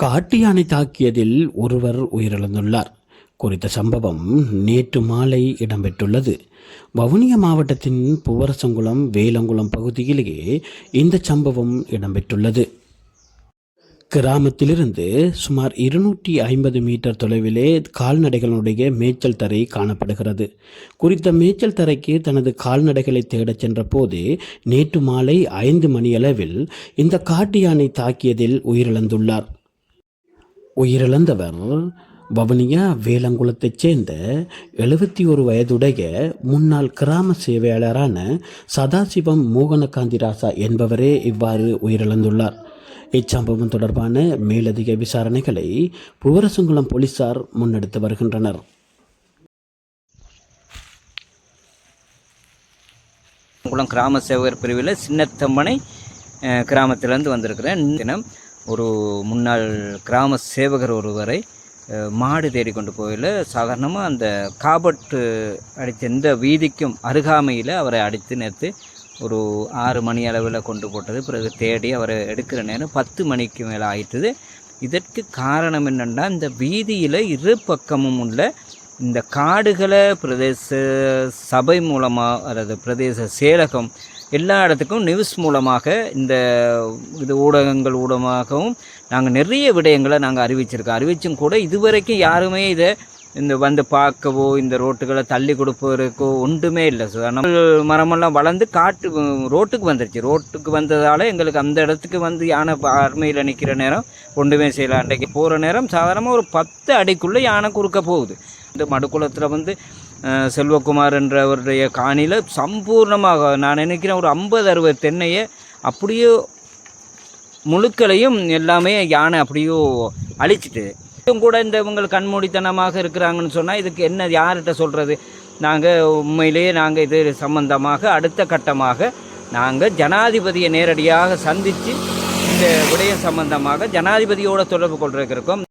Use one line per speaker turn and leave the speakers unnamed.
காட்டு யானை தாக்கியதில் ஒருவர் உயிரிழந்துள்ளார். குறித்த சம்பவம் நேற்று மாலை இடம்பெற்றுள்ளது. வவுனியா மாவட்டத்தின் பூவரசங்குளம் வேலங்குளம் பகுதியிலேயே இந்த சம்பவம் இடம்பெற்றுள்ளது. கிராமத்திலிருந்து சுமார் 250 மீட்டர் தொலைவிலே கால்நடைகளுடைய மேய்ச்சல் தரை காணப்படுகிறது. குறித்த மேய்ச்சல் தரைக்கு தனது கால்நடைகளை தேடச் சென்ற போது நேற்று மாலை 5 மணியளவில் இந்த காட்டு யானை தாக்கியதில் உயிரிழந்துள்ளார். உயிரிழந்தவர் வவுனியா வேலங்குளத்தைச் சேர்ந்த 71 வயதுடைய முன்னாள் கிராம சேவையாளரான சதாசிவம் மோகனகாந்தி ராசா என்பவரே இவ்வாறு உயிரிழந்துள்ளார். இச்சம்பவம் தொடர்பான மேலதிக விசாரணைகளை பூவரசங்குளம் போலீசார் முன்னெடுத்து வருகின்றனர்.
கிராம சேவகர் பிரிவில் சின்னத்தம்மனை கிராமத்திலேருந்து வந்திருக்கிறேன். தினம் ஒரு முன்னாள் கிராம சேவகர் ஒருவரை மாடு தேடி கொண்டு போயில சாதாரணமாக அந்த காபட்டு அடித்த எந்த வீதிக்கும் அருகாமையில் அவரை அடித்து நேற்று ஒரு 6 மணி அளவில் கொண்டு போட்டது. பிறகு தேடி அவரை எடுக்கிற நேரம் 10 மணிக்கு மேலே ஆயிட்டுது. இதற்கு காரணம் என்னென்னா, இந்த வீதியில் இரு பக்கமும் உள்ள இந்த காடுகளை பிரதேச சபை மூலமாக அல்லது பிரதேச செயலகம் எல்லா இடத்துக்கும் நியூஸ் மூலமாக இந்த இது ஊடகங்கள் ஊடகமாகவும் நாங்கள் நிறைய விடயங்களை நாங்கள் அறிவிச்சும் கூட இதுவரைக்கும் யாருமே இதை இந்த வந்து பார்க்கவோ இந்த ரோட்டுகளை தள்ளி கொடுப்பதற்கோ ஒன்றுமே இல்லை. நம்ம மரமெல்லாம் வளர்ந்து ரோட்டுக்கு வந்துருச்சு. ரோட்டுக்கு வந்ததால் எங்களுக்கு அந்த இடத்துக்கு வந்து யானை அருமையில் நிற்கிற நேரம் ஒன்றுமே செய்யலாம். அன்றைக்கு போகிற நேரம் சாதாரணமாக ஒரு 10 அடிக்குள்ளே யானை குறுக்க போகுது. இந்த மடுக்குளத்தில் வந்து செல்வகுமார் என்றவருடைய காணியில் சம்பூர்ணமாக நான் நினைக்கிறேன் ஒரு 50-60 தென்னையை அப்படியே முழுக்களையும் எல்லாமே யானை அப்படியோ அழிச்சிட்டு கூட இந்த இவங்க கண்மூடித்தனமாக இருக்கிறாங்கன்னு சொன்னால் இதுக்கு என்ன யார்கிட்ட சொல்கிறது? நாங்கள் உண்மையிலேயே நாங்கள் இது சம்பந்தமாக அடுத்த கட்டமாக நாங்கள் ஜனாதிபதியை நேரடியாக சந்தித்து இந்த விடயம் சம்பந்தமாக ஜனாதிபதியோட தொடர்பு கொண்டிருக்கிறோம்.